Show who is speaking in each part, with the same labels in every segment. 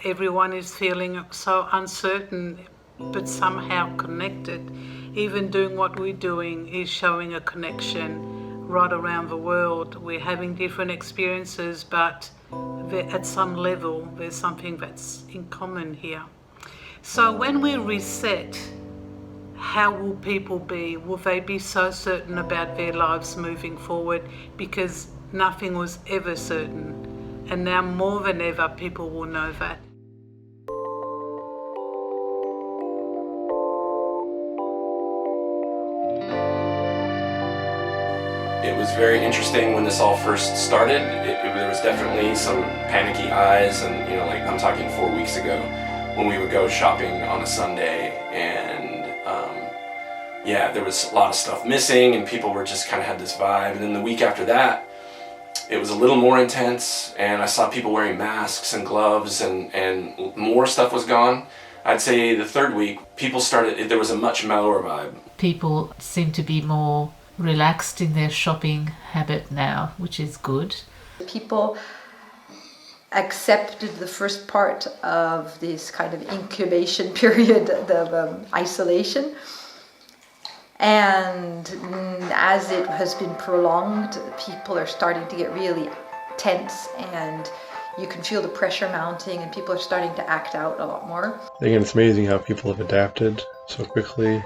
Speaker 1: everyone is feeling so uncertain but somehow connected. Even doing what we're doing is showing a connection right around the world. We're having different experiences, but at some level there's something that's in common here. So when we reset, how will people be? Will they be so certain about their lives moving forward? Because nothing was ever certain. And now more than ever, people will know that.
Speaker 2: It was very interesting when this all first started. There was definitely some panicky eyes, and like I'm talking 4 weeks ago when we would go shopping on a Sunday, and there was a lot of stuff missing, and people were just kind of had this vibe. And then the week after that, it was a little more intense, and I saw people wearing masks and gloves, and more stuff was gone. I'd say the third week, there was a much mellower vibe.
Speaker 3: People seem to be more relaxed in their shopping habit now, which is good.
Speaker 4: People accepted the first part of this kind of incubation period of isolation. And as it has been prolonged, people are starting to get really tense, and you can feel the pressure mounting, and people are starting to act out a lot more.
Speaker 5: Again, it's amazing how people have adapted so quickly,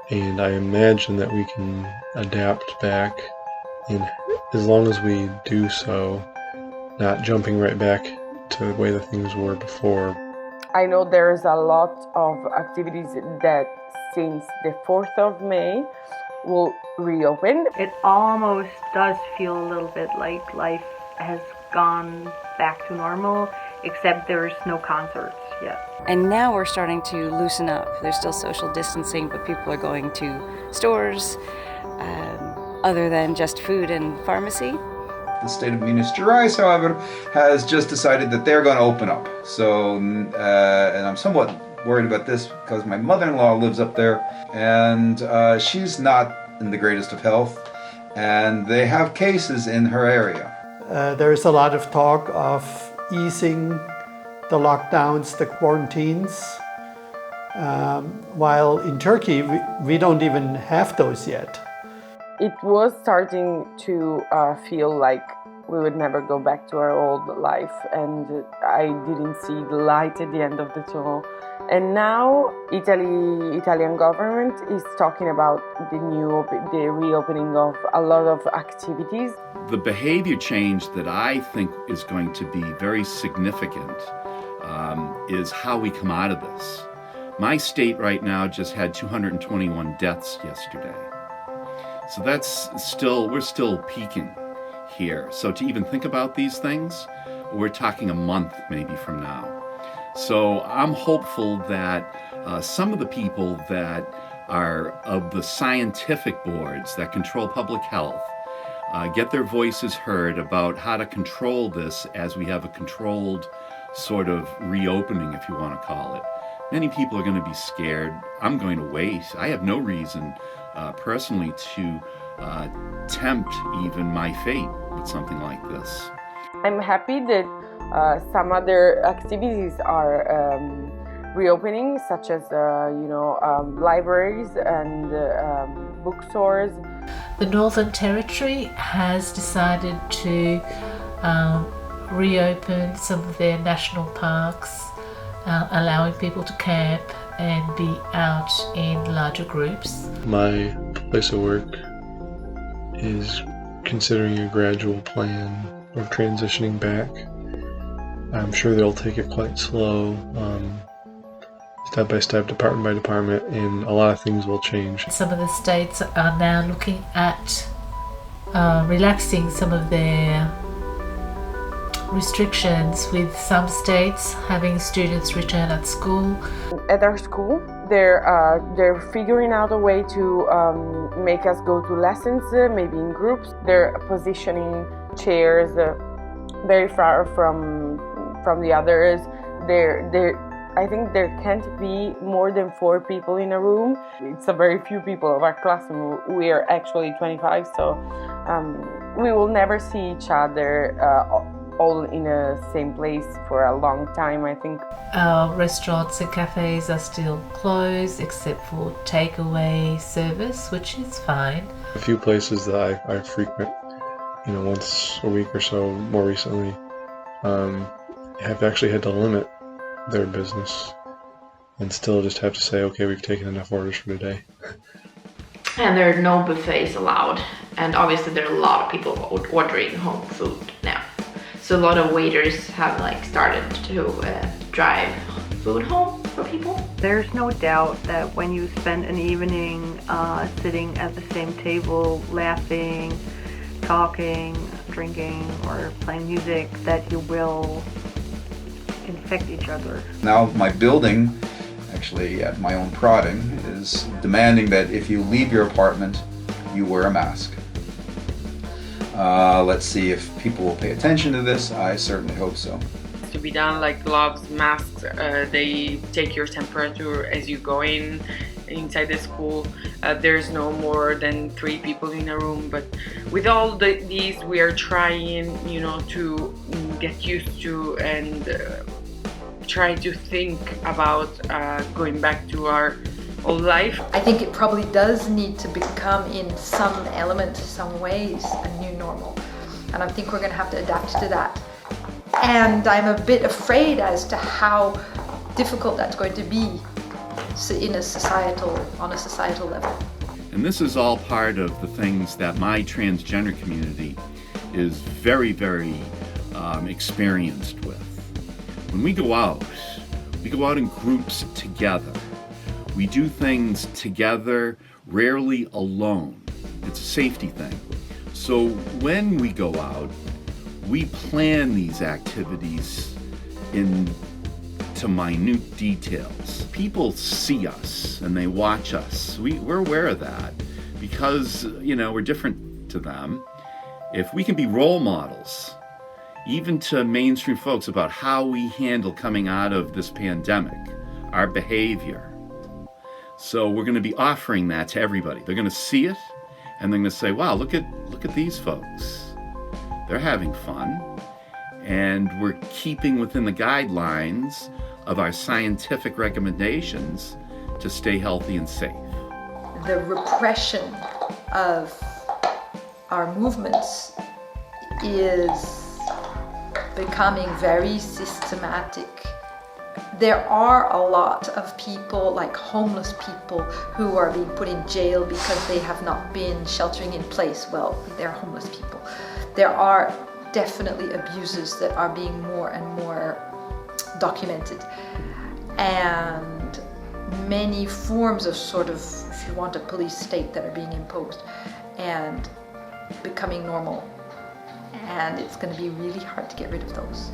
Speaker 5: and I imagine that we can adapt back, and as long as we do so, not jumping right back to the way the things were before.
Speaker 6: I know there's a lot of activities that since the 4th of May will reopen.
Speaker 7: It almost does feel a little bit like life has gone back to normal, except there's no concerts yet.
Speaker 8: And now we're starting to loosen up. There's still social distancing, but people are going to stores other than just food and pharmacy.
Speaker 9: The state of Minas Gerais, however, has just decided that they're going to open up. So, and I'm somewhat worried about this because my mother-in-law lives up there, and she's not in the greatest of health, and they have cases in her area.
Speaker 10: There is a lot of talk of easing the lockdowns, the quarantines, while in Turkey we don't even have those yet.
Speaker 6: It was starting to feel like we would never go back to our old life, and I didn't see the light at the end of the tunnel. And now Italian government is talking about the reopening of a lot of activities.
Speaker 11: The behavior change that I think is going to be very significant is how we come out of this. My state right now just had 221 deaths yesterday. So we're still peaking here. So to even think about these things, we're talking a month maybe from now. So I'm hopeful that some of the people that are of the scientific boards that control public health get their voices heard about how to control this as we have a controlled sort of reopening, if you want to call it. Many people are going to be scared. I'm going to wait. I have no reason personally to tempt even my fate with something like this.
Speaker 6: I'm happy that some other activities are reopening, such as libraries and bookstores.
Speaker 3: The Northern Territory has decided to reopen some of their national parks, allowing people to camp and be out in larger groups.
Speaker 5: My place of work is considering a gradual plan of transitioning back. I'm sure they'll take it quite slow, step by step, department by department, and a lot of things will change.
Speaker 3: Some of the states are now looking at relaxing some of their restrictions, with some states having students return at school.
Speaker 6: At our school, they're figuring out a way to make us go to lessons, maybe in groups. They're positioning chairs very far from the others. I think there can't be more than 4 people in a room. It's a very few people of our class, and we are actually 25, so we will never see each other all in a same place for a long time, I think.
Speaker 3: Our restaurants and cafes are still closed except for takeaway service, which is fine.
Speaker 5: A few places that I frequent, once a week or so more recently, have actually had to limit their business and still just have to say, okay, we've taken enough orders for today.
Speaker 12: And there are no buffets allowed, and obviously there are a lot of people ordering home food now. So a lot of waiters have started to drive food home for people.
Speaker 7: There's no doubt that when you spend an evening sitting at the same table, laughing, talking, drinking, or playing music, that you will infect each other.
Speaker 9: Now my building, actually at my own prodding, is demanding that if you leave your apartment, you wear a mask. Let's see if people will pay attention to this. I certainly hope so.
Speaker 13: To be done, like gloves, masks, they take your temperature as you go inside the school. There's no more than 3 people in a room, but with all these we are trying, to get used to and try to think about going back to our old life.
Speaker 4: I think it probably does need to become, in some element, some ways, a new normal. And I think we're going to have to adapt to that. And I'm a bit afraid as to how difficult that's going to be on a societal level.
Speaker 11: And this is all part of the things that my transgender community is very, very experienced with. When we go out in groups together. We do things together, rarely alone. It's a safety thing. So when we go out, we plan these activities into minute details. People see us and they watch us. We're aware of that because, we're different to them. If we can be role models, even to mainstream folks, about how we handle coming out of this pandemic, our behavior. So we're going to be offering that to everybody. They're going to see it and they're going to say, wow, look at these folks. They're having fun. And we're keeping within the guidelines of our scientific recommendations to stay healthy and safe.
Speaker 4: The repression of our movements is becoming very systematic. There are a lot of people, like homeless people, who are being put in jail because they have not been sheltering in place. Well, they're homeless people. There are definitely abuses that are being more and more documented. And many forms of if you want, a police state that are being imposed and becoming normal. And it's going to be really hard to get rid of those.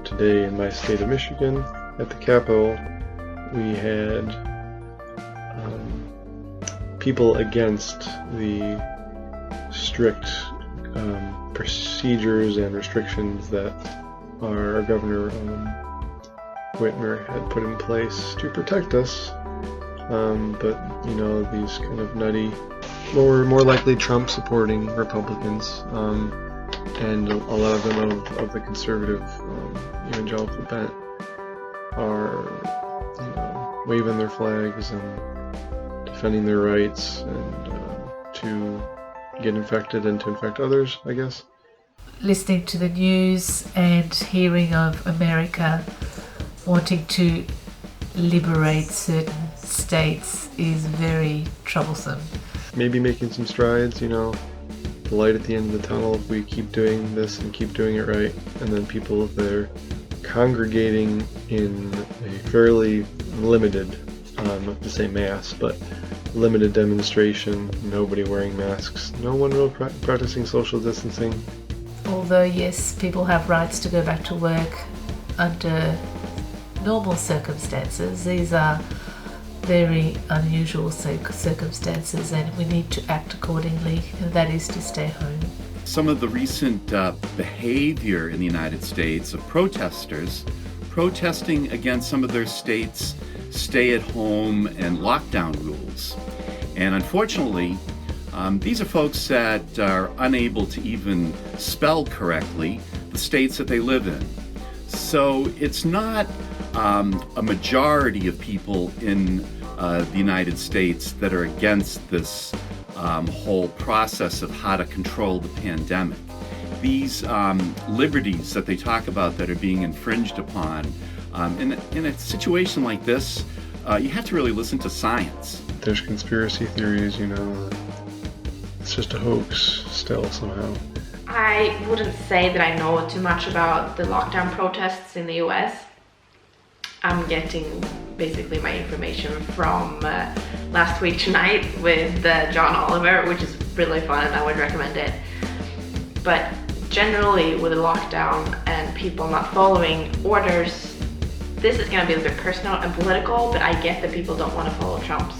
Speaker 5: Today in my state of Michigan, at the Capitol, we had people against the strict procedures and restrictions that our Governor Whitmer had put in place to protect us. But these kind of nutty, more likely Trump-supporting Republicans, and a lot of them of the conservative evangelical bent are waving their flags and defending their rights and to get infected and to infect others, I guess.
Speaker 3: Listening to the news and hearing of America wanting to liberate certain states is very troublesome.
Speaker 5: Maybe making some strides, the light at the end of the tunnel if we keep doing this and keep doing it right. And then people, if they're congregating in a fairly limited, not to say mass, but limited demonstration, nobody wearing masks, no one really practicing social distancing.
Speaker 3: Although yes, people have rights to go back to work under normal circumstances, these are very unusual circumstances and we need to act accordingly, and that is to stay home.
Speaker 11: Some of the recent behavior in the United States of protesters protesting against some of their states' stay-at-home and lockdown rules. And unfortunately, these are folks that are unable to even spell correctly the states that they live in. So it's not a majority of people in the United States that are against this whole process of how to control the pandemic. These liberties that they talk about that are being infringed upon, in a situation like this, you have to really listen to science.
Speaker 5: There's conspiracy theories, it's just a hoax still somehow.
Speaker 12: I wouldn't say that I know too much about the lockdown protests in the US. I'm getting basically my information from last week tonight with John Oliver, which is really fun and I would recommend it. But generally with the lockdown and people not following orders, this is going to be a bit personal and political, but I get that people don't want to follow Trump's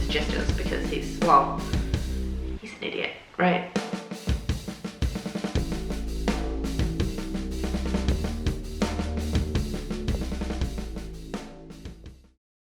Speaker 12: suggestions because he's an idiot, right?